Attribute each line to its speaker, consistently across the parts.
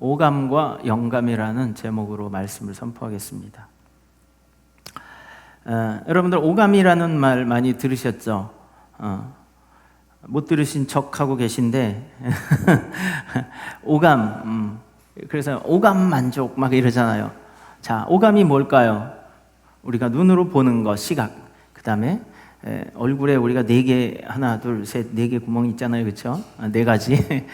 Speaker 1: 오감과 영감이라는 제목으로 말씀을 선포하겠습니다. 여러분들 오감이라는 말 많이 들으셨죠? 못 들으신 척하고 계신데 오감, 그래서 오감 만족 막 이러잖아요. 자, 오감이 뭘까요? 우리가 눈으로 보는 거, 시각. 그 다음에 얼굴에 우리가 4개, 하나, 둘, 셋, 4개 구멍이 있잖아요. 그렇죠? 4가지.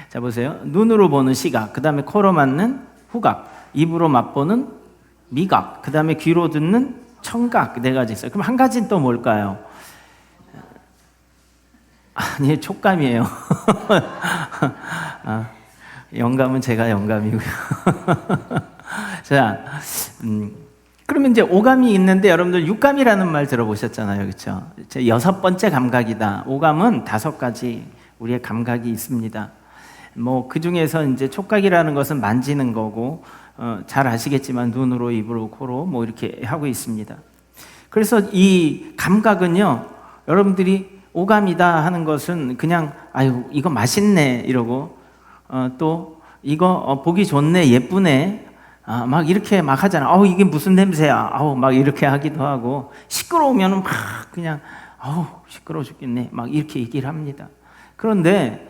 Speaker 1: 자, 보세요. 눈으로 보는 시각, 그 다음에 코로 맡는 후각, 입으로 맛보는 미각, 그 다음에 귀로 듣는 청각, 4가지 있어요. 그럼 한 가지는 또 뭘까요? 아니, 촉감이에요. 영감은 제가 영감이고요. 자, 그러면 이제 오감이 있는데 여러분들 육감이라는 말 들어보셨잖아요. 그렇죠? 6번째 감각이다. 오감은 5가지 우리의 감각이 있습니다. 뭐 그 중에서 이제 촉각이라는 것은 만지는 거고, 잘 아시겠지만 눈으로, 입으로, 코로 뭐 이렇게 하고 있습니다. 그래서 이 감각은요, 여러분들이 오감이다 하는 것은 그냥 아유 이거 맛있네 이러고, 또 이거 보기 좋네, 예쁘네, 막 이렇게 막 하잖아. 아우 이게 무슨 냄새야, 아우 막 이렇게 하기도 하고, 시끄러우면은 막 그냥 아우 시끄러워 죽겠네 막 이렇게 얘기를 합니다. 그런데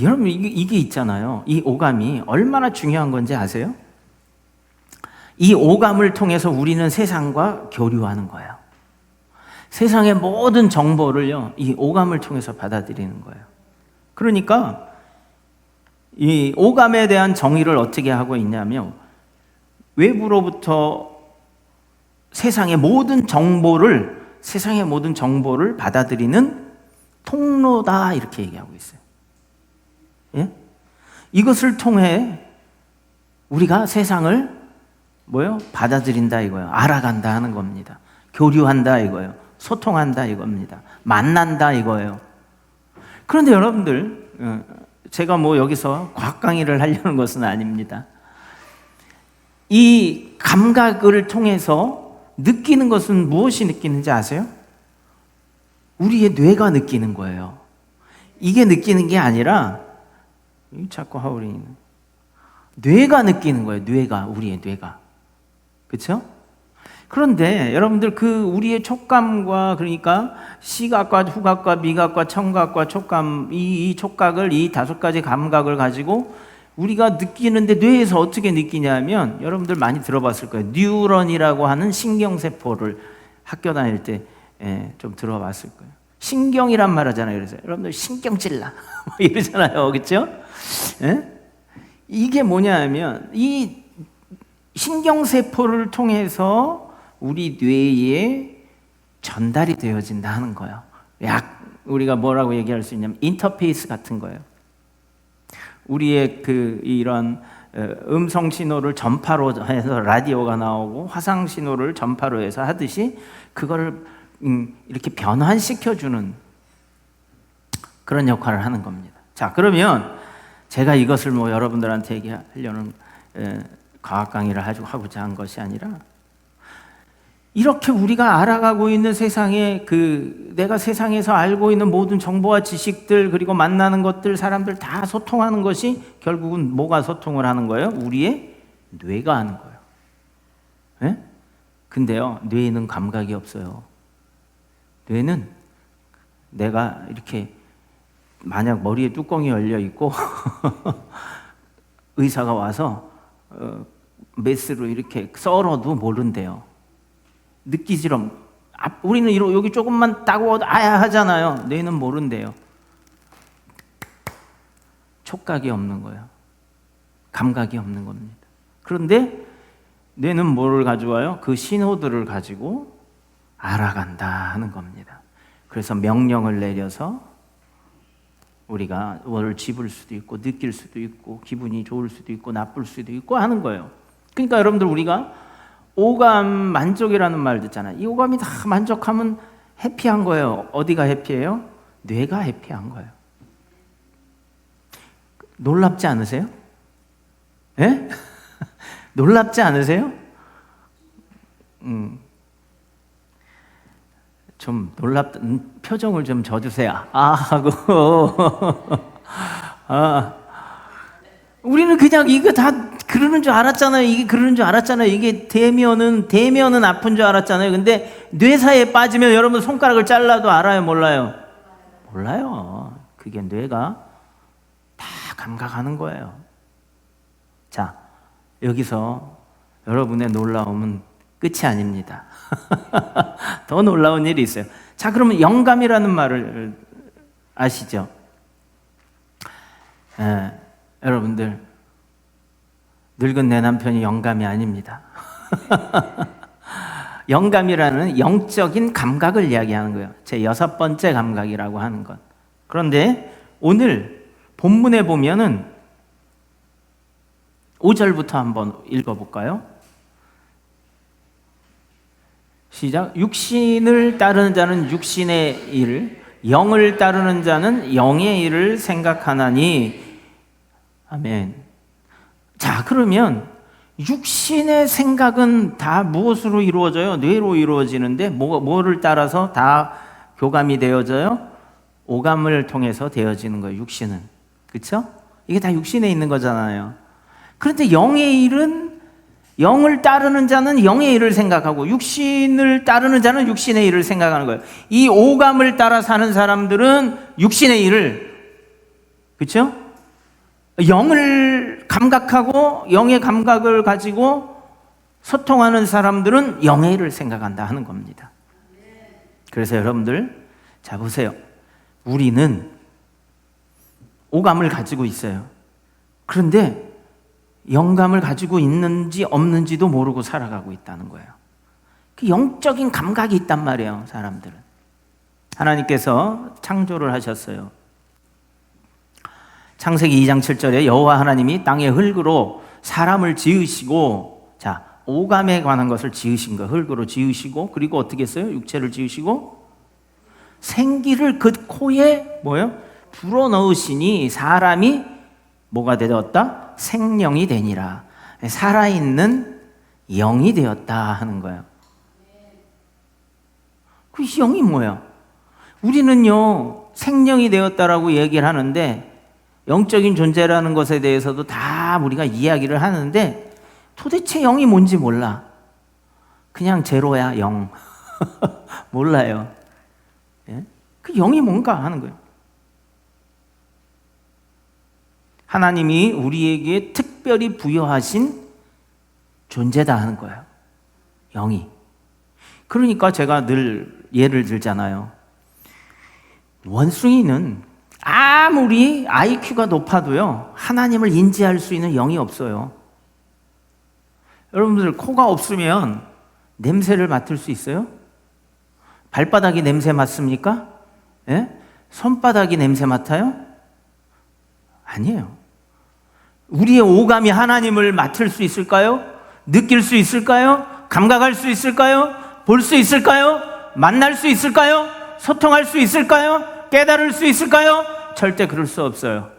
Speaker 1: 여러분 이게 있잖아요. 이 오감이 얼마나 중요한 건지 아세요? 이 오감을 통해서 우리는 세상과 교류하는 거예요. 세상의 모든 정보를요, 이 오감을 통해서 받아들이는 거예요. 그러니까 이 오감에 대한 정의를 어떻게 하고 있냐면, 외부로부터 세상의 모든 정보를 받아들이는 통로다 이렇게 얘기하고 있어요. 예? 이것을 통해 우리가 세상을 받아들인다 이거예요. 알아간다 하는 겁니다. 교류한다 이거예요. 소통한다 이겁니다. 만난다 이거예요. 그런데 여러분들, 제가 뭐 여기서 과학 강의를 하려는 것은 아닙니다. 이 감각을 통해서 느끼는 것은 무엇이 느끼는지 아세요? 우리의 뇌가 느끼는 거예요. 이게 느끼는 게 아니라, 자꾸 하울이는 뇌가 느끼는 거예요. 우리의 뇌가. 그렇죠? 그런데 여러분들 우리의 촉감과, 그러니까 시각과 후각과 미각과 청각과 촉감, 이 촉각을, 이 5가지 감각을 가지고 우리가 느끼는데, 뇌에서 어떻게 느끼냐면, 여러분들 많이 들어봤을 거예요. 뉴런이라고 하는 신경세포를 학교 다닐 때 좀 들어봤을 거예요. 신경이란 말 하잖아요. 그래서 여러분들 신경 찔러 이러잖아요. 그렇죠? 이게 뭐냐면, 이 신경세포를 통해서 우리 뇌에 전달이 되어진다 하는 거예요. 우리가 뭐라고 얘기할 수 있냐면 인터페이스 같은 거예요. 우리의 이런 음성 신호를 전파로 해서 라디오가 나오고, 화상 신호를 전파로 해서 하듯이 그거를 이렇게 변환시켜주는 그런 역할을 하는 겁니다. 자, 그러면 제가 이것을 여러분들한테 얘기하려는 과학 강의를 하고자 한 것이 아니라, 이렇게 우리가 알아가고 있는 세상에, 내가 세상에서 알고 있는 모든 정보와 지식들, 그리고 만나는 것들, 사람들 다 소통하는 것이 결국은 뭐가 소통을 하는 거예요? 우리의 뇌가 하는 거예요. 네? 근데요, 뇌에는 감각이 없어요. 뇌는 내가 이렇게 만약 머리에 뚜껑이 열려 있고 의사가 와서 메스로 이렇게 썰어도 모른대요. 느끼지럼. 우리는 여기 조금만 따고 아야 하잖아요. 뇌는 모른대요. 촉각이 없는 거예요. 감각이 없는 겁니다. 그런데 뇌는 뭐를 가져와요? 그 신호들을 가지고 알아간다 하는 겁니다. 그래서 명령을 내려서 우리가 뭐를 집을 수도 있고, 느낄 수도 있고, 기분이 좋을 수도 있고, 나쁠 수도 있고 하는 거예요. 그러니까 여러분들, 우리가 오감 만족이라는 말 듣잖아요. 이 오감이 다 만족하면 해피한 거예요. 어디가 해피해요? 뇌가 해피한 거예요. 놀랍지 않으세요? 예? 놀랍지 않으세요? 좀 놀랍던 표정을 좀 져주세요. 하고 우리는 그냥 이거 다 그러는 줄 알았잖아요. 이게 그러는 줄 알았잖아요. 이게 대면은 아픈 줄 알았잖아요. 근데 뇌사에 빠지면 여러분 손가락을 잘라도 알아요, 몰라요? 몰라요. 그게 뇌가 다 감각하는 거예요. 자, 여기서 여러분의 놀라움은 끝이 아닙니다. 더 놀라운 일이 있어요. 자, 그러면 영감이라는 말을 아시죠? 여러분들, 늙은 내 남편이 영감이 아닙니다. 영감이라는 영적인 감각을 이야기하는 거예요. 제 6번째 감각이라고 하는 것. 그런데 오늘 본문에 보면은 5절부터 한번 읽어볼까요? 시작. 육신을 따르는 자는 육신의 일, 영을 따르는 자는 영의 일을 생각하나니. 아멘. 자, 그러면 육신의 생각은 다 무엇으로 이루어져요? 뇌로 이루어지는데 뭐를 따라서 다 교감이 되어져요? 오감을 통해서 되어지는 거예요, 육신은. 그렇죠? 이게 다 육신에 있는 거잖아요. 그런데 영의 일은, 영을 따르는 자는 영의 일을 생각하고 육신을 따르는 자는 육신의 일을 생각하는 거예요. 이 오감을 따라 사는 사람들은 육신의 일을, 그렇죠? 영을 감각하고 영의 감각을 가지고 소통하는 사람들은 영의 일을 생각한다 하는 겁니다. 그래서 여러분들, 자 보세요. 우리는 오감을 가지고 있어요. 그런데 영감을 가지고 있는지 없는지도 모르고 살아가고 있다는 거예요. 그 영적인 감각이 있단 말이에요, 사람들은. 하나님께서 창조를 하셨어요. 창세기 2장 7절에 여호와 하나님이 땅의 흙으로 사람을 지으시고, 자, 오감에 관한 것을 지으신 거, 흙으로 지으시고, 그리고 어떻게 했어요? 육체를 지으시고 생기를 그 코에 뭐예요? 불어넣으시니 사람이 뭐가 되었다? 생령이 되니라. 살아있는 영이 되었다 하는 거예요. 그 영이 뭐예요? 우리는요, 생령이 되었다라고 얘기를 하는데, 영적인 존재라는 것에 대해서도 다 우리가 이야기를 하는데 도대체 영이 뭔지 몰라. 그냥 제로야, 영. 몰라요. 예? 그 영이 뭔가 하는 거예요. 하나님이 우리에게 특별히 부여하신 존재다 하는 거예요, 영이. 그러니까 제가 늘 예를 들잖아요. 원숭이는 아무리 IQ가 높아도요, 하나님을 인지할 수 있는 영이 없어요. 여러분들, 코가 없으면 냄새를 맡을 수 있어요? 발바닥이 냄새 맡습니까? 예? 손바닥이 냄새 맡아요? 아니에요. 우리의 오감이 하나님을 맡을 수 있을까요? 느낄 수 있을까요? 감각할 수 있을까요? 볼 수 있을까요? 만날 수 있을까요? 소통할 수 있을까요? 깨달을 수 있을까요? 절대 그럴 수 없어요.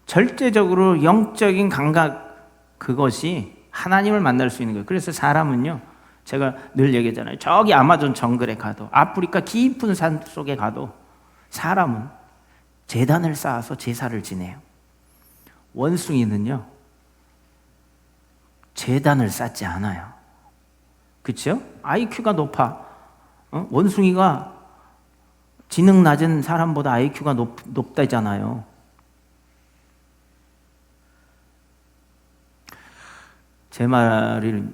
Speaker 1: 절대적으로 영적인 감각, 그것이 하나님을 만날 수 있는 거예요. 그래서 사람은요, 제가 늘 얘기하잖아요. 저기 아마존 정글에 가도, 아프리카 깊은 산 속에 가도 사람은 제단을 쌓아서 제사를 지내요. 원숭이는요, 제단을 쌓지 않아요. 그렇죠? IQ가 높아. 원숭이가 지능 낮은 사람보다 IQ가 높다잖아요. 제 말을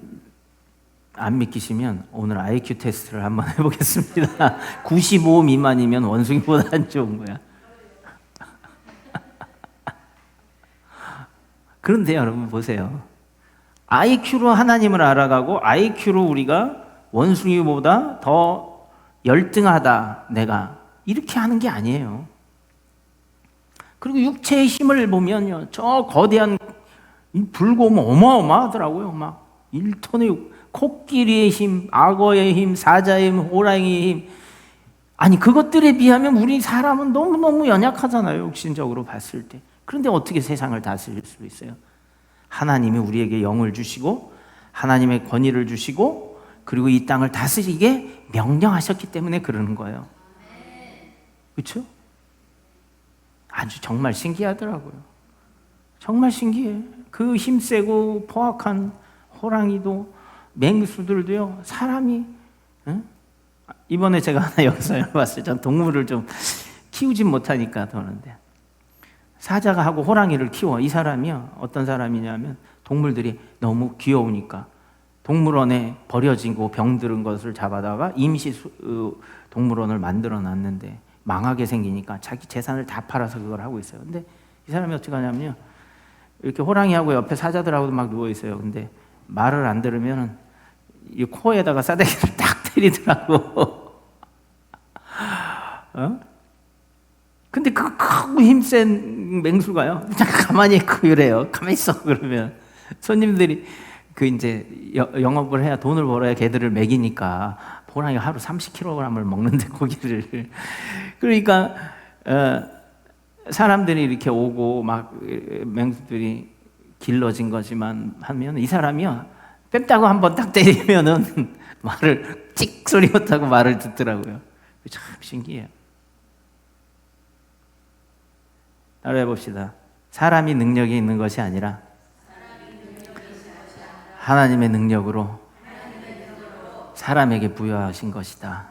Speaker 1: 안 믿기시면 오늘 IQ 테스트를 한번 해보겠습니다. 95 미만이면 원숭이보다 안 좋은 거야. 그런데 여러분 보세요. IQ로 하나님을 알아가고 IQ로 우리가 원숭이보다 더 열등하다, 내가, 이렇게 하는 게 아니에요. 그리고 육체의 힘을 보면요, 저 거대한 불곰 어마어마하더라고요. 막 1톤의 코끼리의 힘, 악어의 힘, 사자의 힘, 호랑이의 힘. 아니, 그것들에 비하면 우리 사람은 너무너무 연약하잖아요, 육신적으로 봤을 때. 그런데 어떻게 세상을 다스릴 수 있어요? 하나님이 우리에게 영을 주시고 하나님의 권위를 주시고 그리고 이 땅을 다스리게 명령하셨기 때문에 그러는 거예요. 그렇죠? 아주 정말 신기하더라고요. 정말 신기해요. 그 힘세고 포악한 호랑이도 맹수들도요, 사람이, 응? 이번에 제가 하나 영상을 봤어요. 전 동물을 좀 키우진 못하니까 그러는데, 사자가 하고 호랑이를 키워. 이 사람이요, 어떤 사람이냐면 동물들이 너무 귀여우니까 동물원에 버려지고 병들은 것을 잡아다가 임시 동물원을 만들어 놨는데 망하게 생기니까 자기 재산을 다 팔아서 그걸 하고 있어요. 근데 이 사람이 어떻게 하냐면요, 이렇게 호랑이하고 옆에 사자들하고도 막 누워 있어요. 근데 말을 안 들으면 이 코에다가 싸대기를 딱 때리더라고. 어? 근데 그 크고 힘센 맹수가요, 그냥 가만히 있고 이래요. 가만히 있어. 그러면 손님들이 그 이제 영업을 해야 돈을 벌어야 걔들을 먹이니까 호랑이 하루 30kg을 먹는데 고기를. 그러니까 사람들이 이렇게 오고 막 맹수들이 길러진 거지만 하면 이 사람이요, 뺨따고 한번 딱 때리면은 말을 찍 소리 못하고 말을 듣더라고요. 참 신기해요. 따라해 봅시다. 사람이 능력이 있는 것이 아니라 하나님의 능력으로 사람에게 부여하신 것이다.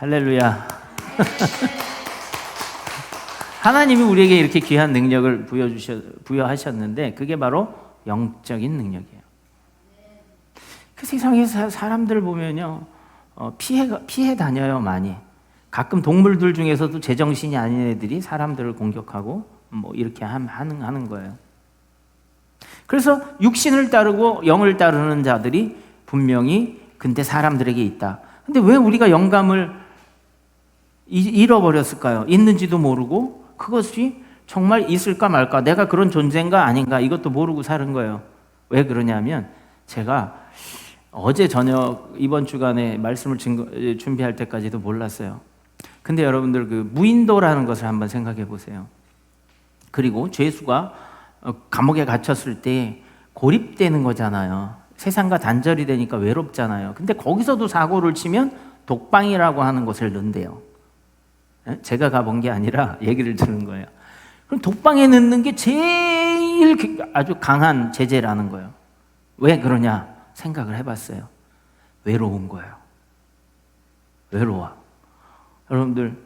Speaker 1: 할렐루야. 하나님이 우리에게 이렇게 귀한 능력을 부여하셨는데 그게 바로 영적인 능력이에요. 그 세상에서 사람들 보면요, 피해 다녀요, 많이. 가끔 동물들 중에서도 제정신이 아닌 애들이 사람들을 공격하고 뭐 이렇게 하는 거예요. 그래서 육신을 따르고 영을 따르는 자들이 분명히 근데 사람들에게 있다. 근데 왜 우리가 영감을 잃어버렸을까요? 있는지도 모르고 그것이 정말 있을까 말까, 내가 그런 존재인가 아닌가 이것도 모르고 사는 거예요. 왜 그러냐면 제가 어제 저녁 이번 주간에 말씀을 준비할 때까지도 몰랐어요. 근데 여러분들 그 무인도라는 것을 한번 생각해 보세요. 그리고 죄수가 감옥에 갇혔을 때 고립되는 거잖아요. 세상과 단절이 되니까 외롭잖아요. 근데 거기서도 사고를 치면 독방이라고 하는 곳을 넣는데요. 제가 가본 게 아니라 얘기를 들은 거예요. 그럼 독방에 넣는 게 제일 아주 강한 제재라는 거예요. 왜 그러냐 생각을 해봤어요. 외로운 거예요. 외로워. 여러분들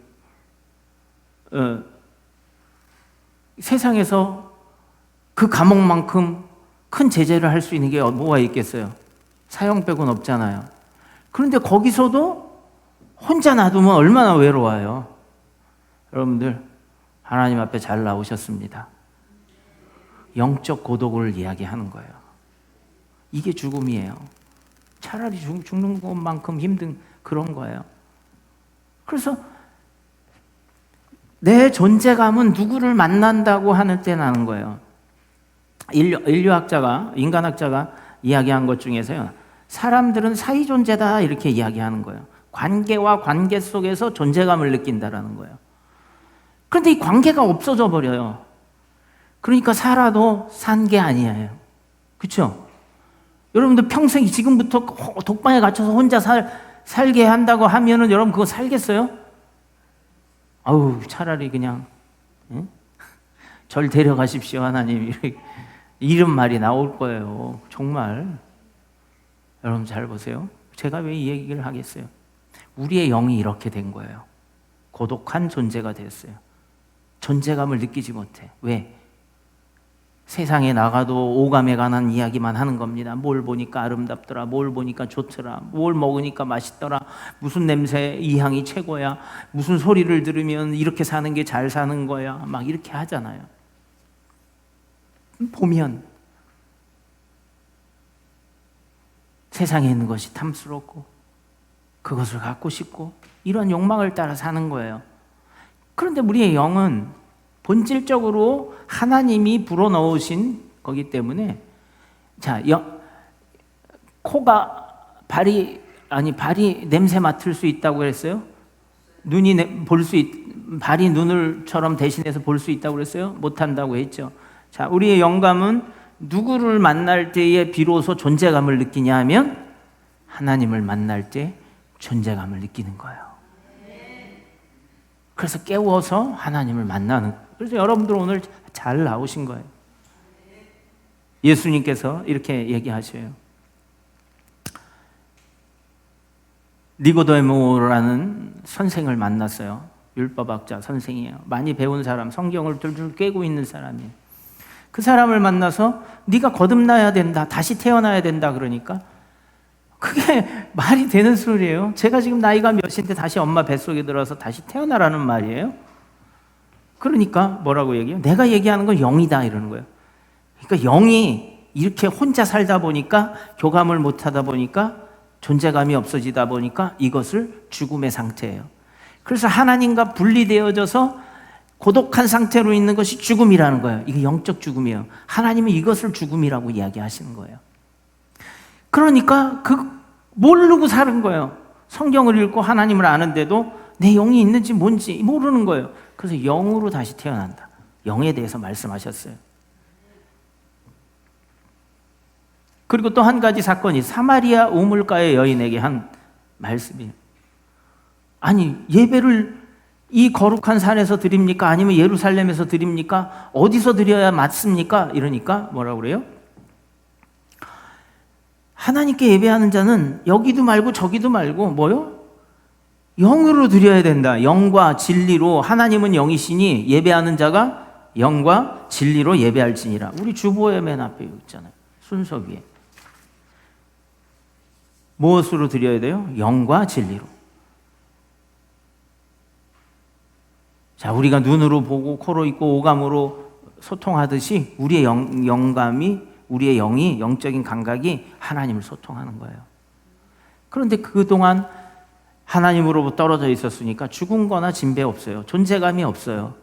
Speaker 1: 세상에서 그 감옥만큼 큰 제재를 할 수 있는 게 뭐가 있겠어요? 사형백은 없잖아요. 그런데 거기서도 혼자 놔두면 얼마나 외로워요. 여러분들 하나님 앞에 잘 나오셨습니다. 영적 고독을 이야기하는 거예요. 이게 죽음이에요. 차라리 죽는 것만큼 힘든 그런 거예요. 그래서 내 존재감은 누구를 만난다고 하는 때 나는 거예요. 인간학자가 이야기한 것 중에서요, 사람들은 사이 존재다 이렇게 이야기하는 거예요. 관계와 관계 속에서 존재감을 느낀다라는 거예요. 그런데 이 관계가 없어져 버려요. 그러니까 살아도 산 게 아니에요. 그렇죠? 여러분들 평생 지금부터 독방에 갇혀서 혼자 살게 한다고 하면은 여러분 그거 살겠어요? 아우 차라리 그냥 절 데려가십시오 하나님 이런 말이 나올 거예요. 정말 여러분 잘 보세요. 제가 왜 이 얘기를 하겠어요? 우리의 영이 이렇게 된 거예요. 고독한 존재가 됐어요. 존재감을 느끼지 못해. 왜? 세상에 나가도 오감에 관한 이야기만 하는 겁니다. 뭘 보니까 아름답더라, 뭘 보니까 좋더라, 뭘 먹으니까 맛있더라, 무슨 냄새 이 향이 최고야, 무슨 소리를 들으면 이렇게 사는 게 잘 사는 거야, 막 이렇게 하잖아요. 보면 세상에 있는 것이 탐스럽고 그것을 갖고 싶고 이런 욕망을 따라 사는 거예요. 그런데 우리의 영은 본질적으로 하나님이 불어넣으신 거기 때문에, 자, 발이 냄새 맡을 수 있다고 그랬어요? 발이 눈을처럼 대신해서 볼 수 있다고 그랬어요? 못한다고 했죠. 자, 우리의 영감은 누구를 만날 때에 비로소 존재감을 느끼냐 하면 하나님을 만날 때 존재감을 느끼는 거예요. 그래서 깨워서 하나님을 만나는. 그래서 여러분들 오늘 잘 나오신 거예요. 예수님께서 이렇게 얘기하셔요. 니고데모라는 선생을 만났어요. 율법학자 선생이에요. 많이 배운 사람, 성경을 줄줄 꿰고 있는 사람이에요. 그 사람을 만나서 네가 거듭나야 된다, 다시 태어나야 된다 그러니까 그게 말이 되는 소리예요? 제가 지금 나이가 몇인데 다시 엄마 뱃속에 들어서 다시 태어나라는 말이에요? 그러니까 뭐라고 얘기해요? 내가 얘기하는 건 영이다 이러는 거예요. 그러니까 영이 이렇게 혼자 살다 보니까, 교감을 못하다 보니까, 존재감이 없어지다 보니까 이것을 죽음의 상태예요. 그래서 하나님과 분리되어져서 고독한 상태로 있는 것이 죽음이라는 거예요. 이게 영적 죽음이에요. 하나님은 이것을 죽음이라고 이야기하시는 거예요. 그러니까 모르고 사는 거예요. 성경을 읽고 하나님을 아는데도 내 영이 있는지 뭔지 모르는 거예요. 그래서 영으로 다시 태어난다. 영에 대해서 말씀하셨어요. 그리고 또 한 가지 사건이 사마리아 우물가의 여인에게 한 말씀이에요. 아니, 예배를 이 거룩한 산에서 드립니까? 아니면 예루살렘에서 드립니까? 어디서 드려야 맞습니까? 이러니까 뭐라고 그래요? 하나님께 예배하는 자는 여기도 말고 저기도 말고 뭐요? 영으로 드려야 된다. 영과 진리로. 하나님은 영이시니 예배하는 자가 영과 진리로 예배할지니라. 우리 주보의 맨 앞에 있잖아요. 순서 위에. 무엇으로 드려야 돼요? 영과 진리로. 자, 우리가 눈으로 보고 코로 있고 오감으로 소통하듯이 우리의 우리의 영이, 영적인 감각이 하나님을 소통하는 거예요. 그런데 그동안 하나님으로부터 떨어져 있었으니까 죽은 거나 진배 없어요. 존재감이 없어요.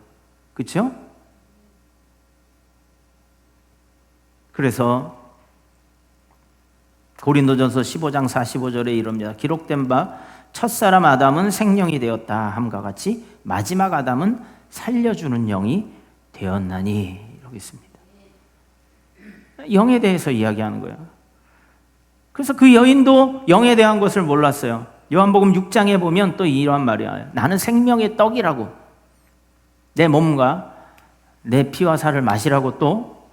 Speaker 1: 그렇죠? 그래서 고린도전서 15장 45절에 이럽니다. 기록된 바 첫사람 아담은 생명이 되었다 함과 같이 마지막 아담은 살려주는 영이 되었나니, 이러고 있습니다. 영에 대해서 이야기하는 거예요. 그래서 그 여인도 영에 대한 것을 몰랐어요. 요한복음 6장에 보면 또 이러한 말이에요. 나는 생명의 떡이라고, 내 몸과 내 피와 살을 마시라고 또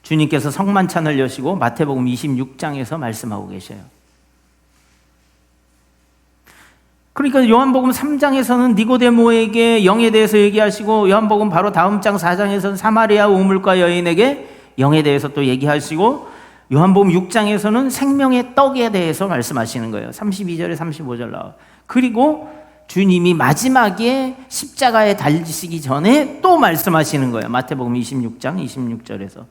Speaker 1: 주님께서 성만찬을 여시고 마태복음 26장에서 말씀하고 계셔요. 그러니까 요한복음 3장에서는 니고데모에게 영에 대해서 얘기하시고, 요한복음 바로 다음 장 4장에서는 사마리아 우물가 여인에게 영에 대해서 또 얘기하시고, 요한복음 6장에서는 생명의 떡에 대해서 말씀하시는 거예요. 32절에 35절 나와요. 그리고 주님이 마지막에 십자가에 달리시기 전에 또 말씀하시는 거예요. 마태복음 26장 26절에서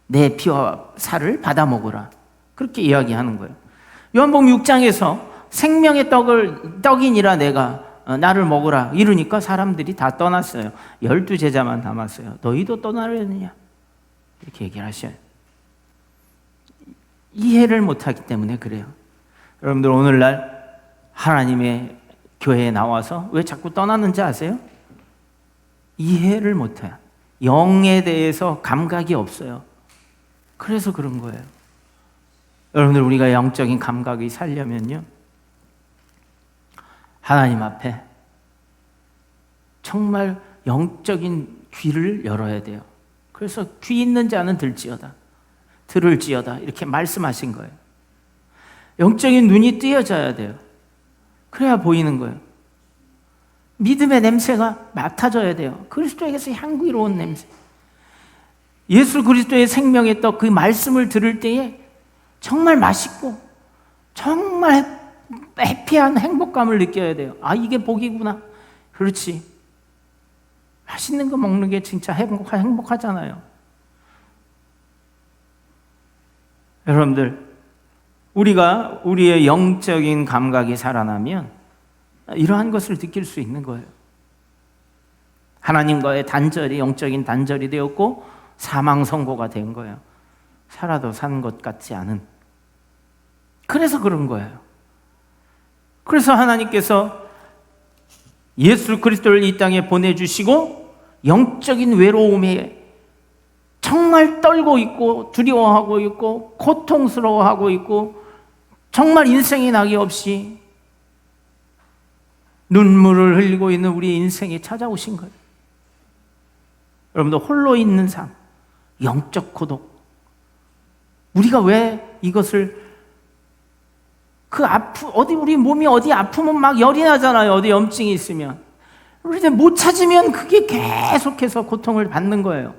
Speaker 1: 내 피와 살을 받아 먹으라, 그렇게 이야기하는 거예요. 요한복음 6장에서 생명의 떡이니라 내가 나를 먹으라 이러니까 사람들이 다 떠났어요. 12제자만 남았어요. 너희도 떠나려느냐, 이렇게 얘기를 하셔요. 이해를 못하기 때문에 그래요. 여러분들 오늘날 하나님의 교회에 나와서 왜 자꾸 떠나는지 아세요? 이해를 못해요. 영에 대해서 감각이 없어요. 그래서 그런 거예요. 여러분들, 우리가 영적인 감각이 살려면요, 하나님 앞에 정말 영적인 귀를 열어야 돼요. 그래서 귀 있는 자는 들을지어다 이렇게 말씀하신 거예요. 영적인 눈이 뜨여져야 돼요. 그래야 보이는 거예요. 믿음의 냄새가 맡아져야 돼요. 그리스도에게서 향기로운 냄새. 예수 그리스도의 생명의 떡, 그 말씀을 들을 때에 정말 맛있고 정말 해피한 행복감을 느껴야 돼요. 아, 이게 복이구나. 그렇지. 맛있는 거 먹는 게 진짜 행복하잖아요. 여러분들, 우리가 우리의 영적인 감각이 살아나면 이러한 것을 느낄 수 있는 거예요. 하나님과의 단절이, 영적인 단절이 되었고 사망 선고가 된 거예요. 살아도 산 것 같지 않은. 그래서 그런 거예요. 그래서 하나님께서 예수 그리스도를 이 땅에 보내주시고 영적인 외로움에 정말 떨고 있고 두려워하고 있고 고통스러워하고 있고 정말 인생의 낙이 없이 눈물을 흘리고 있는 우리 인생에 찾아오신 거예요. 여러분들 홀로 있는 삶, 영적 고독. 우리가 왜 이것을 어디 우리 몸이 어디 아프면 막 열이 나잖아요. 어디 염증이 있으면. 우리 못 찾으면 그게 계속해서 고통을 받는 거예요.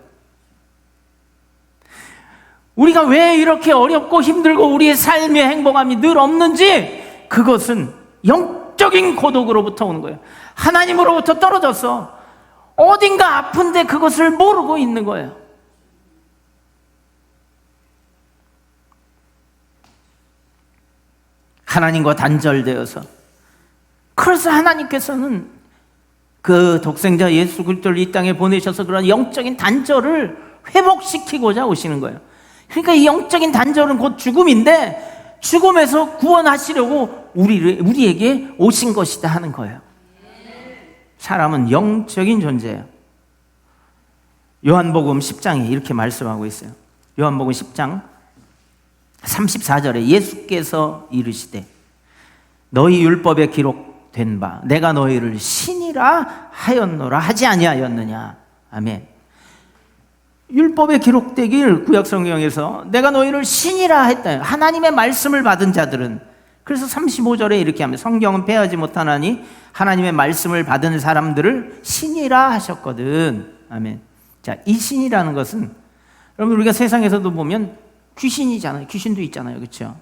Speaker 1: 우리가 왜 이렇게 어렵고 힘들고 우리의 삶의 행복함이 늘 없는지, 그것은 영적인 고독으로부터 오는 거예요. 하나님으로부터 떨어져서 어딘가 아픈데 그것을 모르고 있는 거예요. 하나님과 단절되어서. 그래서 하나님께서는 그 독생자 예수 그리스도를 이 땅에 보내셔서 그런 영적인 단절을 회복시키고자 오시는 거예요. 그러니까 이 영적인 단절은 곧 죽음인데, 죽음에서 구원하시려고 우리에게 오신 것이다 하는 거예요. 사람은 영적인 존재예요. 요한복음 10장에 이렇게 말씀하고 있어요. 요한복음 10장 34절에 예수께서 이르시되 너희 율법에 기록된 바 내가 너희를 신이라 하였노라 하지 아니하였느냐. 아멘. 율법에 기록되길 구약성경에서 내가 너희를 신이라 했다. 하나님의 말씀을 받은 자들은. 그래서 35절에 이렇게 하면 성경은 패하지 못하나니 하나님의 말씀을 받은 사람들을 신이라 하셨거든. 아멘. 자, 이 신이라는 것은 여러분 우리가 세상에서도 보면 귀신이잖아요. 귀신도 있잖아요. 그렇죠?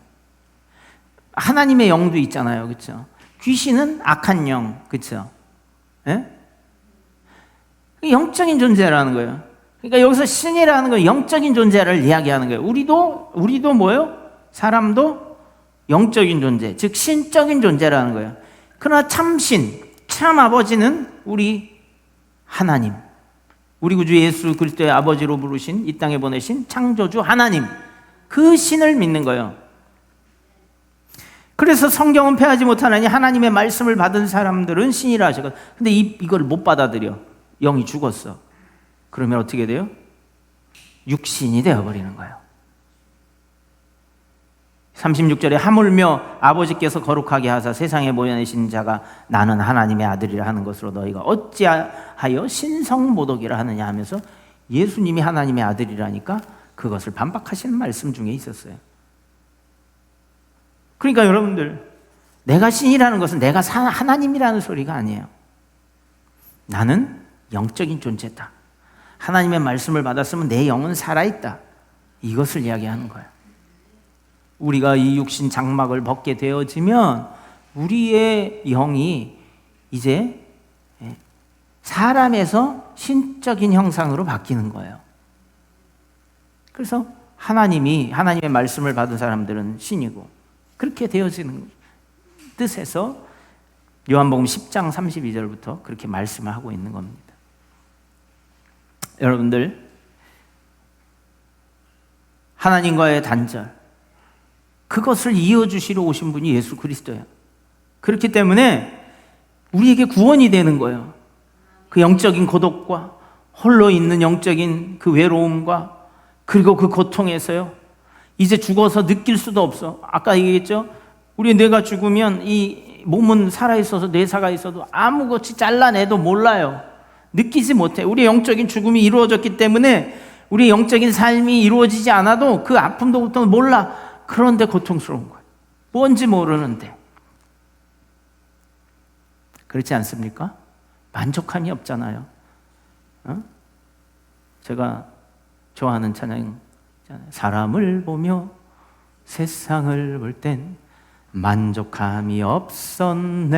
Speaker 1: 하나님의 영도 있잖아요. 그렇죠? 귀신은 악한 영. 그렇죠? 예? 영적인 존재라는 거예요. 그러니까 여기서 신이라는 건 영적인 존재를 이야기하는 거예요. 우리도 뭐예요? 사람도 영적인 존재, 즉 신적인 존재라는 거예요. 그러나 참신, 참 아버지는 우리 하나님, 우리 구주 예수 그리스도의 아버지로 부르신, 이 땅에 보내신 창조주 하나님, 그 신을 믿는 거예요. 그래서 성경은 패하지 못하나니 하나님의 말씀을 받은 사람들은 신이라 하시거든. 근데 이걸 못 받아들여. 영이 죽었어. 그러면 어떻게 돼요? 육신이 되어버리는 거예요. 36절에 하물며 아버지께서 거룩하게 하사 세상에 보내신 자가 나는 하나님의 아들이라 하는 것으로 너희가 어찌하여 신성모독이라 하느냐 하면서 예수님이 하나님의 아들이라니까 그것을 반박하시는 말씀 중에 있었어요. 그러니까 여러분들, 내가 신이라는 것은 내가 하나님이라는 소리가 아니에요. 나는 영적인 존재다. 하나님의 말씀을 받았으면 내 영은 살아있다. 이것을 이야기하는 거예요. 우리가 이 육신 장막을 벗게 되어지면 우리의 영이 이제 사람에서 신적인 형상으로 바뀌는 거예요. 그래서 하나님의 말씀을 받은 사람들은 신이고, 그렇게 되어지는 뜻에서 요한복음 10장 32절부터 그렇게 말씀을 하고 있는 겁니다. 여러분들, 하나님과의 단절, 그것을 이어주시러 오신 분이 예수 그리스도예요. 그렇기 때문에 우리에게 구원이 되는 거예요. 그 영적인 고독과 홀로 있는 영적인 그 외로움과 그리고 그 고통에서요, 이제 죽어서 느낄 수도 없어. 아까 얘기했죠? 우리 뇌가 죽으면 이 몸은 살아있어서 뇌사가 있어도 아무것이 잘라내도 몰라요. 느끼지 못해. 우리 영적인 죽음이 이루어졌기 때문에 우리 영적인 삶이 이루어지지 않아도 그 아픔도부터 몰라. 그런데 고통스러운 거예요. 뭔지 모르는데. 그렇지 않습니까? 만족함이 없잖아요. 제가 좋아하는 찬양, 사람을 보며 세상을 볼 땐 만족함이 없었네.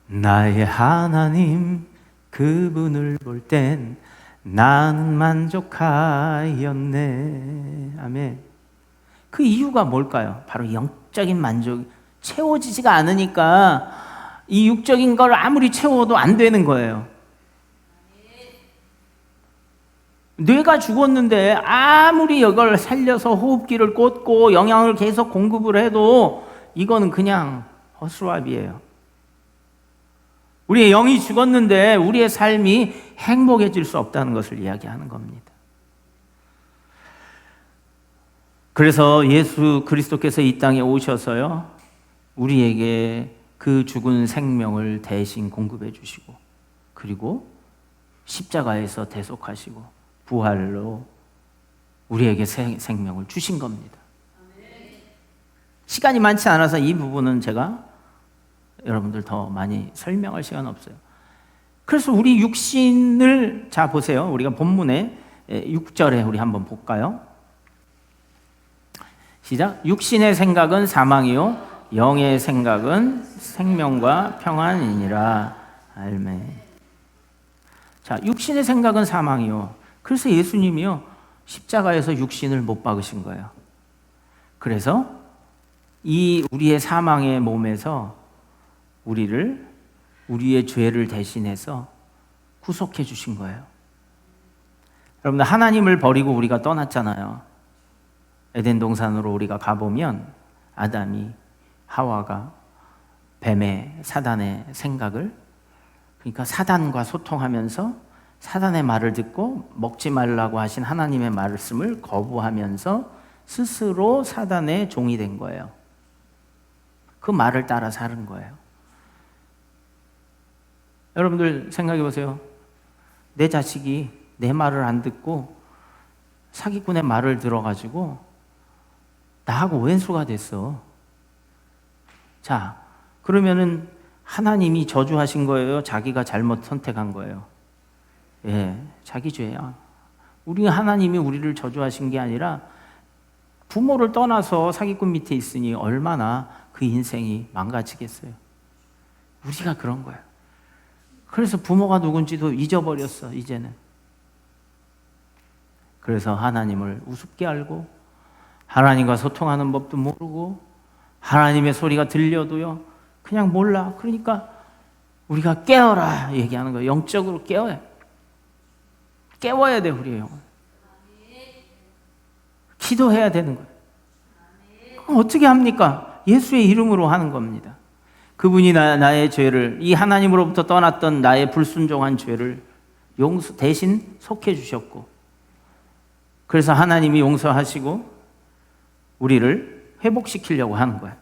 Speaker 1: 나의 하나님 그분을 볼 땐 나는 만족하였네. 아멘. 그 이유가 뭘까요? 바로 영적인 만족이 채워지지가 않으니까 이 육적인 걸 아무리 채워도 안 되는 거예요. 뇌가 죽었는데 아무리 이걸 살려서 호흡기를 꽂고 영양을 계속 공급을 해도 이거는 그냥 허수아비예요. 우리의 영이 죽었는데 우리의 삶이 행복해질 수 없다는 것을 이야기하는 겁니다. 그래서 예수 그리스도께서 이 땅에 오셔서요, 우리에게 그 죽은 생명을 대신 공급해 주시고, 그리고 십자가에서 대속하시고 부활로 우리에게 생명을 주신 겁니다. 시간이 많지 않아서 이 부분은 제가 여러분들 더 많이 설명할 시간 없어요. 그래서 우리 육신을, 자 보세요. 우리가 본문에 6절에 우리 한번 볼까요? 시작. 육신의 생각은 사망이요 영의 생각은 생명과 평안이니라. 아멘. 자, 육신의 생각은 사망이요. 그래서 예수님이요 십자가에서 육신을 못 박으신 거예요. 그래서 이 우리의 사망의 몸에서 우리의 죄를 대신해서 구속해 주신 거예요. 여러분들, 하나님을 버리고 우리가 떠났잖아요. 에덴 동산으로 우리가 가보면 아담이, 하와가 뱀의, 사단의 생각을, 그러니까 사단과 소통하면서 사단의 말을 듣고 먹지 말라고 하신 하나님의 말씀을 거부하면서 스스로 사단의 종이 된 거예요. 그 말을 따라 사는 거예요. 여러분들 생각해 보세요. 내 자식이 내 말을 안 듣고 사기꾼의 말을 들어가지고 나하고 왼수가 됐어. 자, 그러면은 하나님이 저주하신 거예요? 자기가 잘못 선택한 거예요? 예, 자기 죄야. 하나님이 우리를 저주하신 게 아니라 부모를 떠나서 사기꾼 밑에 있으니 얼마나 그 인생이 망가지겠어요. 우리가 그런 거예요. 그래서 부모가 누군지도 잊어버렸어, 이제는. 그래서 하나님을 우습게 알고 하나님과 소통하는 법도 모르고 하나님의 소리가 들려도요 그냥 몰라. 그러니까 우리가 깨어라 얘기하는 거예요. 영적으로 깨워야 돼. 우리의 영혼 기도해야 되는 거예요. 그럼 어떻게 합니까? 예수의 이름으로 하는 겁니다. 그분이 나의 죄를, 이 하나님으로부터 떠났던 나의 불순종한 죄를 대신 속해 주셨고, 그래서 하나님이 용서하시고 우리를 회복시키려고 하는 거예요.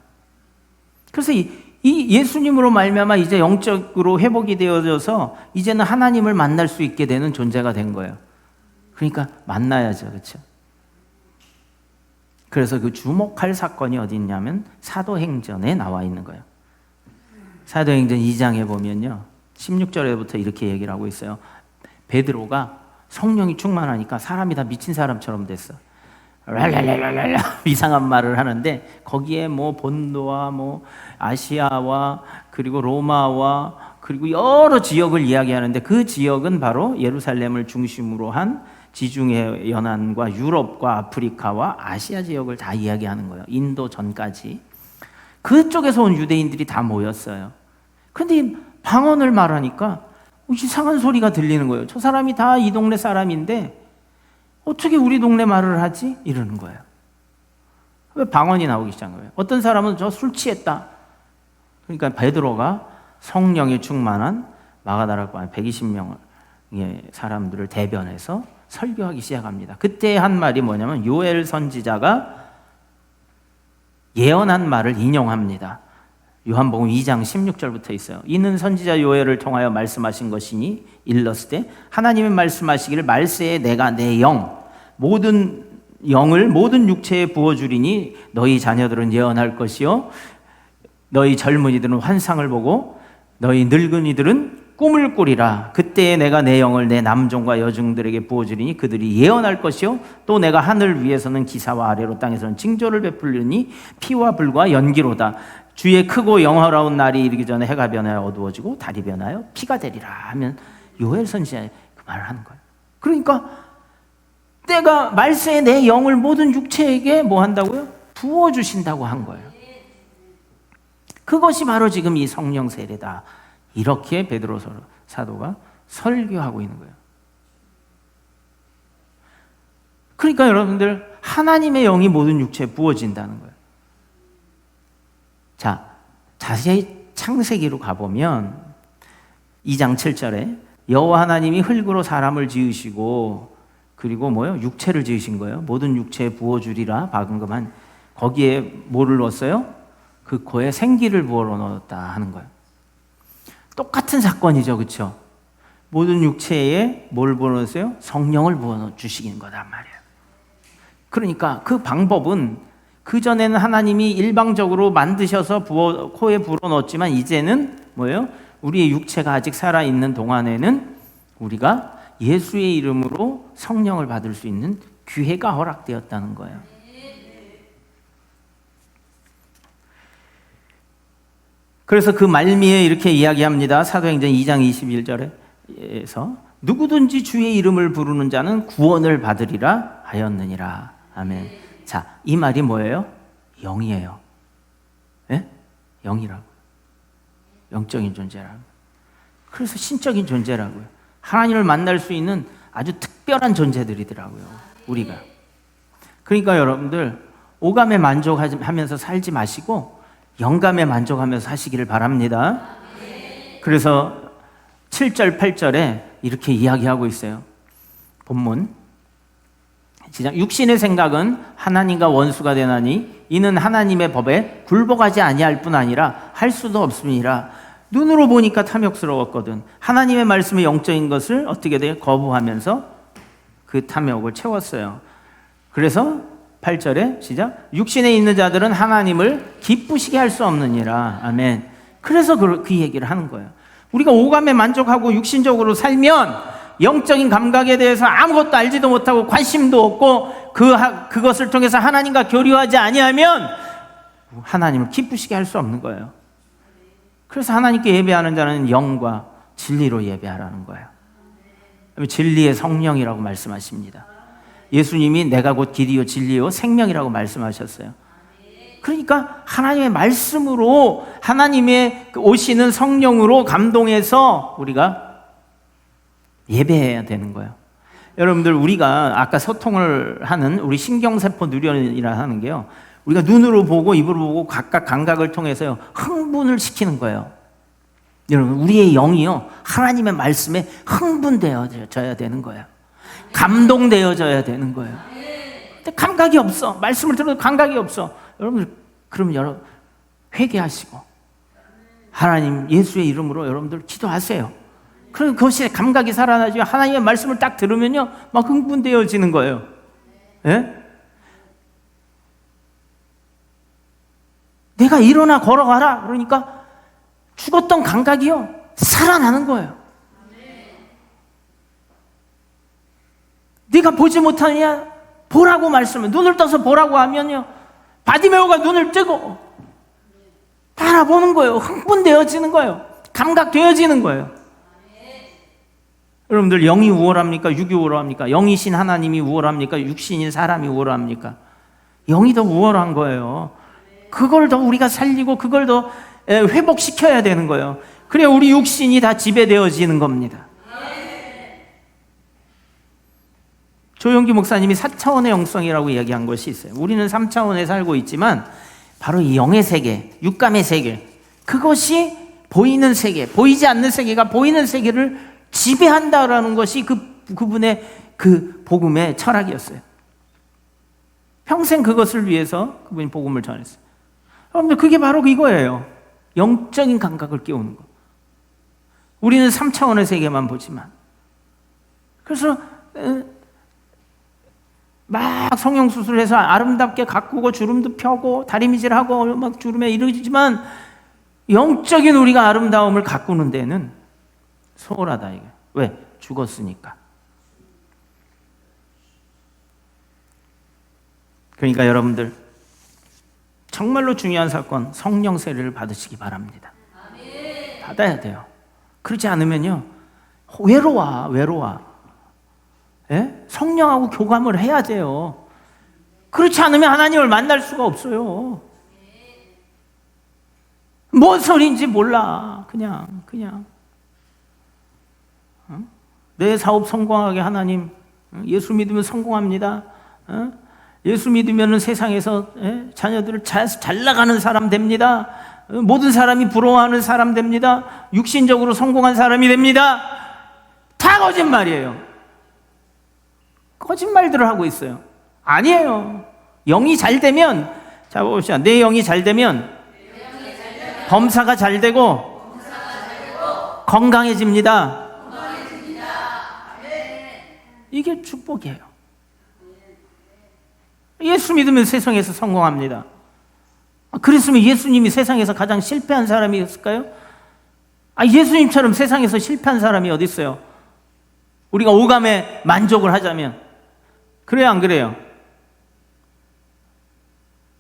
Speaker 1: 그래서 이 예수님으로 말미암아 이제 영적으로 회복이 되어져서 이제는 하나님을 만날 수 있게 되는 존재가 된 거예요. 그러니까 만나야죠, 그렇죠? 그래서 그 주목할 사건이 어디 있냐면 사도행전에 나와 있는 거예요. 사도행전 2장에 보면요 16절에부터 이렇게 얘기를 하고 있어요. 베드로가 성령이 충만하니까 사람이 다 미친 사람처럼 됐어. 랄랄랄랄랄 이상한 말을 하는데 거기에 뭐 본도와 뭐 아시아와 그리고 로마와 그리고 여러 지역을 이야기하는데 그 지역은 바로 예루살렘을 중심으로 한 지중해 연안과 유럽과 아프리카와 아시아 지역을 다 이야기하는 거예요. 인도 전까지. 그쪽에서 온 유대인들이 다 모였어요. 그런데 방언을 말하니까 이상한 소리가 들리는 거예요. 저 사람이 다 이 동네 사람인데 어떻게 우리 동네 말을 하지? 이러는 거예요. 왜 방언이 나오기 시작한 거예요? 어떤 사람은 저 술 취했다. 그러니까 베드로가 성령에 충만한 마가다락방 120명의 사람들을 대변해서 설교하기 시작합니다. 그때 한 말이 뭐냐면 요엘 선지자가 예언한 말을 인용합니다. 요한복음 2장 16절부터 있어요. 이는 선지자 요엘을 통하여 말씀하신 것이니 일렀을 하나님이 말씀하시기를 말세에 내가 내 영 모든 영을 모든 육체에 부어주리니 너희 자녀들은 예언할 것이요 너희 젊은이들은 환상을 보고 너희 늙은이들은 꿈을 꾸리라. 그때에 내가 내 영을 내 남종과 여종들에게 부어주리니 그들이 예언할 것이요 또 내가 하늘 위에서는 기사와 아래로 땅에서는 징조를 베풀리니 피와 불과 연기로다. 주의 크고 영화로운 날이 이르기 전에 해가 변하여 어두워지고 달이 변하여 피가 되리라 하면 요엘 선지자의 그 말을 하는 거예요. 그러니까 내가 말세에 내 영을 모든 육체에게 뭐 한다고요? 부어주신다고 한 거예요. 그것이 바로 지금 이 성령 세례다. 이렇게 베드로 사도가 설교하고 있는 거예요. 그러니까 여러분들 하나님의 영이 모든 육체에 부어진다는 거예요. 자, 자세히 창세기로 가보면 2장 7절에 여호와 하나님이 흙으로 사람을 지으시고 그리고 뭐요? 육체를 지으신 거예요. 모든 육체에 부어주리라 박은금한 거기에 뭐를 넣었어요? 그 코에 생기를 부어 넣었다 하는 거예요. 똑같은 사건이죠, 그렇죠? 모든 육체에 뭘 부어넣으세요? 성령을 부어주시는 거단 말이에요. 그러니까 그 방법은 그전에는 하나님이 일방적으로 만드셔서 코에 불어넣었지만 이제는 뭐예요? 우리의 육체가 아직 살아있는 동안에는 우리가 예수의 이름으로 성령을 받을 수 있는 기회가 허락되었다는 거예요. 그래서 그 말미에 이렇게 이야기합니다. 사도행전 2장 21절에서 누구든지 주의 이름을 부르는 자는 구원을 받으리라 하였느니라. 아멘. 자, 이 말이 뭐예요? 영이에요. 예? 영이라고. 영적인 존재라고. 그래서 신적인 존재라고요. 하나님을 만날 수 있는 아주 특별한 존재들이더라고요. 우리가. 그러니까 여러분들 오감에 만족하면서 살지 마시고 영감에 만족하면서 사시기를 바랍니다. 그래서 7절, 8절에 이렇게 이야기하고 있어요. 본문 시작. 육신의 생각은 하나님과 원수가 되나니 이는 하나님의 법에 굴복하지 아니할 뿐 아니라 할 수도 없음이라. 눈으로 보니까 탐욕스러웠거든 하나님의 말씀의 영적인 것을 어떻게 돼요? 거부하면서 그 탐욕을 채웠어요. 그래서 8절에 시작. 육신에 있는 자들은 하나님을 기쁘시게 할 수 없느니라. 아멘. 그래서 그 얘기를 하는 거예요. 우리가 오감에 만족하고 육신적으로 살면 영적인 감각에 대해서 아무것도 알지도 못하고 관심도 없고 그것을 통해서 하나님과 교류하지 아니하면 하나님을 기쁘시게 할 수 없는 거예요. 그래서 하나님께 예배하는 자는 영과 진리로 예배하라는 거예요. 진리의 성령이라고 말씀하십니다. 예수님이 내가 곧 길이요 진리요 생명이라고 말씀하셨어요. 그러니까 하나님의 말씀으로 하나님의 오시는 성령으로 감동해서 우리가 예배해야 되는 거예요. 여러분들 우리가 아까 소통을 하는 우리 신경세포 누련이라 하는 게요, 우리가 눈으로 보고 입으로 보고 각각 감각을 통해서요 흥분을 시키는 거예요. 여러분 우리의 영이요 하나님의 말씀에 흥분되어져야 되는 거예요. 감동되어져야 되는 거예요. 근데 감각이 없어. 말씀을 들어도 감각이 없어. 여러분들 그럼 여러분 회개하시고 하나님 예수의 이름으로 여러분들 기도하세요. 그럼 그것이 감각이 살아나죠. 하나님의 말씀을 딱 들으면요 막 흥분되어지는 거예요. 예? 내가 일어나 걸어가라 그러니까 죽었던 감각이요 살아나는 거예요. 네가 보지 못하느냐 보라고 말씀을 눈을 떠서 보라고 하면요 바디메오가 눈을 뜨고 바라보는 거예요. 흥분되어지는 거예요. 감각되어지는 거예요. 여러분들 영이 우월합니까? 육이 우월합니까? 영이신 하나님이 우월합니까? 육신인 사람이 우월합니까? 영이 더 우월한 거예요. 그걸 더 우리가 살리고 그걸 더 회복시켜야 되는 거예요. 그래야 우리 육신이 다 지배되어지는 겁니다. 조용기 목사님이 4차원의 영성이라고 이야기한 것이 있어요. 우리는 3차원에 살고 있지만 바로 이 영의 세계, 육감의 세계, 그것이 보이는 세계, 보이지 않는 세계가 보이는 세계를 지배한다라는 것이 그분의 그 복음의 철학이었어요. 평생 그것을 위해서 그분이 복음을 전했어요. 여러분들 그게 바로 이거예요. 영적인 감각을 깨우는 거. 우리는 3차원의 세계만 보지만 그래서 막 성형수술해서 아름답게 가꾸고 주름도 펴고 다리미질하고 막 주름에 이르지만 영적인 우리가 아름다움을 가꾸는 데는 소홀하다 이게. 왜? 죽었으니까. 그러니까 여러분들 정말로 중요한 사건 성령 세례를 받으시기 바랍니다. 받아야 돼요. 그렇지 않으면요 외로워. 예? 성령하고 교감을 해야 돼요. 그렇지 않으면 하나님을 만날 수가 없어요. 뭔 소리인지 몰라. 그냥 내 사업 성공하게 하나님, 예수 믿으면 성공합니다. 예수 믿으면 세상에서 자녀들을 잘 나가는 사람 됩니다. 모든 사람이 부러워하는 사람 됩니다. 육신적으로 성공한 사람이 됩니다. 다 거짓말이에요. 거짓말들을 하고 있어요. 아니에요. 영이 잘 되면, 자 봅시다. 내 영이 잘 되면 범사가 잘 되고 건강해집니다. 이게 축복이에요. 예수 믿으면 세상에서 성공합니다. 그랬으면 예수님이 세상에서 가장 실패한 사람이었을까요? 예수님처럼 세상에서 실패한 사람이 어디 있어요? 우리가 오감에 만족을 하자면. 그래요, 안 그래요?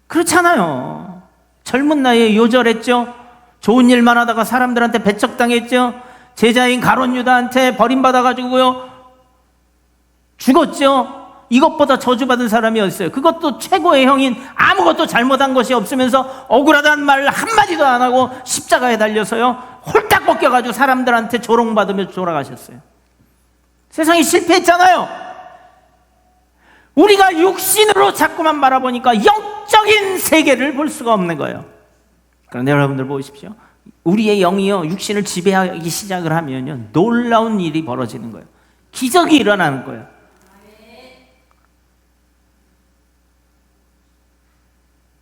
Speaker 1: 그렇잖아요. 젊은 나이에 요절했죠. 좋은 일만 하다가 사람들한테 배척당했죠. 제자인 가룟 유다한테 버림받아가지고요 죽었죠. 이것보다 저주받은 사람이 어딨어요? 그것도 최고의 형인 아무것도 잘못한 것이 없으면서 억울하다는 말 한마디도 안 하고 십자가에 달려서요 홀딱 벗겨가지고 사람들한테 조롱받으며 돌아가셨어요. 세상이 실패했잖아요. 우리가 육신으로 자꾸만 바라보니까 영적인 세계를 볼 수가 없는 거예요. 그런데 여러분들 보십시오. 우리의 영이요 육신을 지배하기 시작을 하면요 놀라운 일이 벌어지는 거예요. 기적이 일어나는 거예요.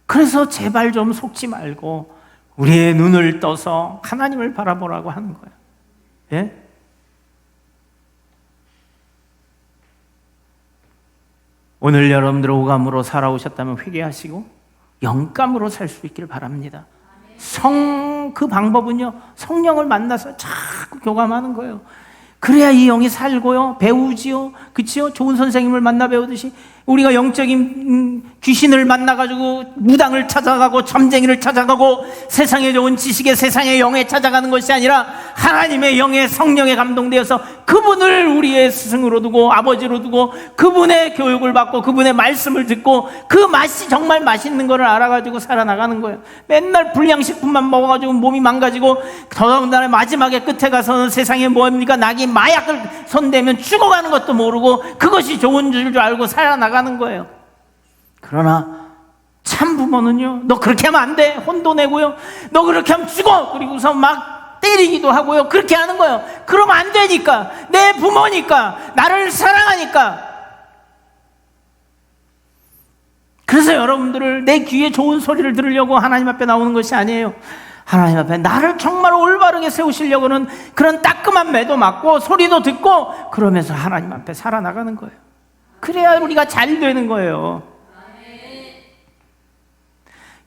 Speaker 1: 그래서 제발 좀 속지 말고 우리의 눈을 떠서 하나님을 바라보라고 하는 거예요. 예? 오늘 여러분들 오감으로 살아오셨다면 회개하시고 영감으로 살 수 있기를 바랍니다. 그 방법은요 성령을 만나서 자꾸 교감하는 거예요. 그래야 이 영이 살고요 배우지요. 그치요? 좋은 선생님을 만나 배우듯이 우리가 영적인 귀신을 만나가지고 무당을 찾아가고 점쟁이를 찾아가고 세상에 좋은 지식의 세상의 영에 찾아가는 것이 아니라 하나님의 영의 성령에 감동되어서 그분을 우리의 스승으로 두고 아버지로 두고 그분의 교육을 받고 그분의 말씀을 듣고 그 맛이 정말 맛있는 거를 알아가지고 살아나가는 거예요. 맨날 불량식품만 먹어가지고 몸이 망가지고 더군다나 마지막에 끝에 가서는 세상에 뭡니까 낙이 마약을 손대면 죽어가는 것도 모르고 그것이 좋은 줄 알고 살아나가는 거예요. 그러나 참 부모는요 너 그렇게 하면 안 돼 혼도 내고요 너 그렇게 하면 죽어 그리고서 막 때리기도 하고요 그렇게 하는 거예요. 그러면 안 되니까 내 부모니까 나를 사랑하니까. 그래서 여러분들을 내 귀에 좋은 소리를 들으려고 하나님 앞에 나오는 것이 아니에요. 하나님 앞에 나를 정말 올바르게 세우시려고는 그런 따끔한 매도 맞고 소리도 듣고 그러면서 하나님 앞에 살아나가는 거예요. 그래야 우리가 잘 되는 거예요.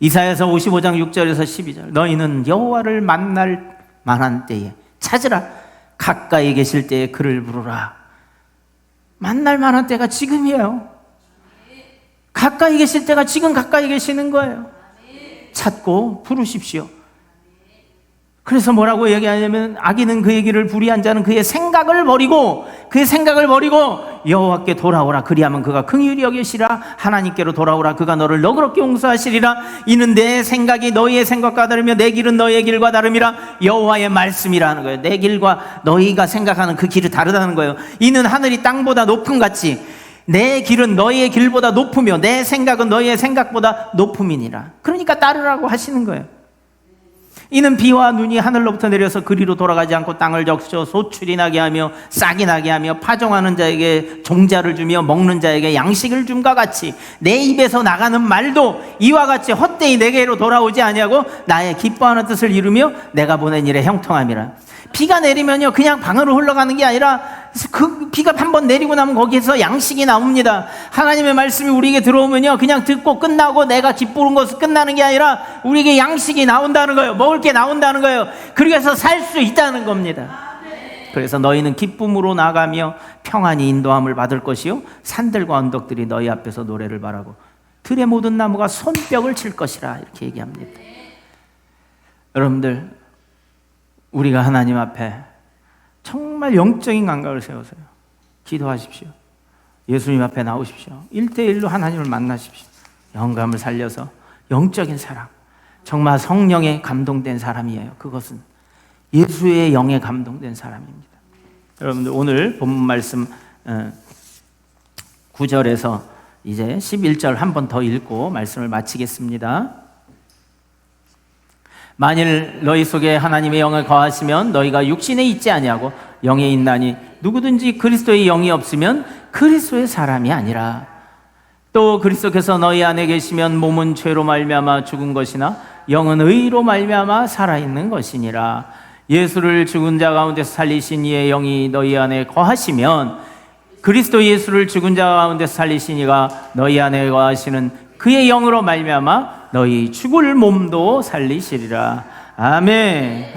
Speaker 1: 이사야서 55장 6절에서 12절 너희는 여호와를 만날 만한 때에 찾으라 가까이 계실 때에 그를 부르라. 만날 만한 때가 지금이에요. 가까이 계실 때가 지금 가까이 계시는 거예요. 찾고 부르십시오. 그래서 뭐라고 얘기하냐면 악인은 그의 길을 불의한 자는 그의 생각을 버리고 여호와께 돌아오라. 그리하면 그가 긍휼히 여기시라. 하나님께로 돌아오라. 그가 너를 너그럽게 용서하시리라. 이는 내 생각이 너희의 생각과 다르며 내 길은 너희의 길과 다름이라. 여호와의 말씀이라는 거예요. 내 길과 너희가 생각하는 그 길이 다르다는 거예요. 이는 하늘이 땅보다 높음 같이 내 길은 너희의 길보다 높으며 내 생각은 너희의 생각보다 높음이니라. 그러니까 따르라고 하시는 거예요. 이는 비와 눈이 하늘로부터 내려서 그리로 돌아가지 않고 땅을 적셔 소출이 나게 하며 싹이 나게 하며 파종하는 자에게 종자를 주며 먹는 자에게 양식을 줌과 같이 내 입에서 나가는 말도 이와 같이 헛되이 내게로 돌아오지 아니하고 나의 기뻐하는 뜻을 이루며 내가 보낸 일에 형통함이라. 비가 내리면요 그냥 방으로 흘러가는 게 아니라 그 비가 한번 내리고 나면 거기에서 양식이 나옵니다. 하나님의 말씀이 우리에게 들어오면요 그냥 듣고 끝나고 내가 기쁘는 것은 끝나는 게 아니라 우리에게 양식이 나온다는 거예요. 먹을 게 나온다는 거예요. 그래서 살 수 있다는 겁니다. 그래서 너희는 기쁨으로 나가며 평안히 인도함을 받을 것이요 산들과 언덕들이 너희 앞에서 노래를 바라고 들의 모든 나무가 손뼉을 칠 것이라. 이렇게 얘기합니다. 여러분들 우리가 하나님 앞에 정말 영적인 감각을 세우세요. 기도하십시오. 예수님 앞에 나오십시오. 1대1로 하나님을 만나십시오. 영감을 살려서 영적인 사람, 정말 성령에 감동된 사람이에요. 그것은 예수의 영에 감동된 사람입니다. 여러분들 오늘 본문 말씀 9절에서 이제 11절 한 번 더 읽고 말씀을 마치겠습니다. 만일 너희 속에 하나님의 영을 거하시면 너희가 육신에 있지 아니하고 영에 있나니 누구든지 그리스도의 영이 없으면 그리스도의 사람이 아니라. 또 그리스도께서 너희 안에 계시면 몸은 죄로 말미암아 죽은 것이나 영은 의로 말미암아 살아있는 것이니라. 예수를 죽은 자 가운데서 살리신 이의 영이 너희 안에 거하시면 그리스도 예수를 죽은 자 가운데서 살리시니가 너희 안에 거하시는 그의 영으로 말미암아 너희 죽을 몸도 살리시리라. 아멘.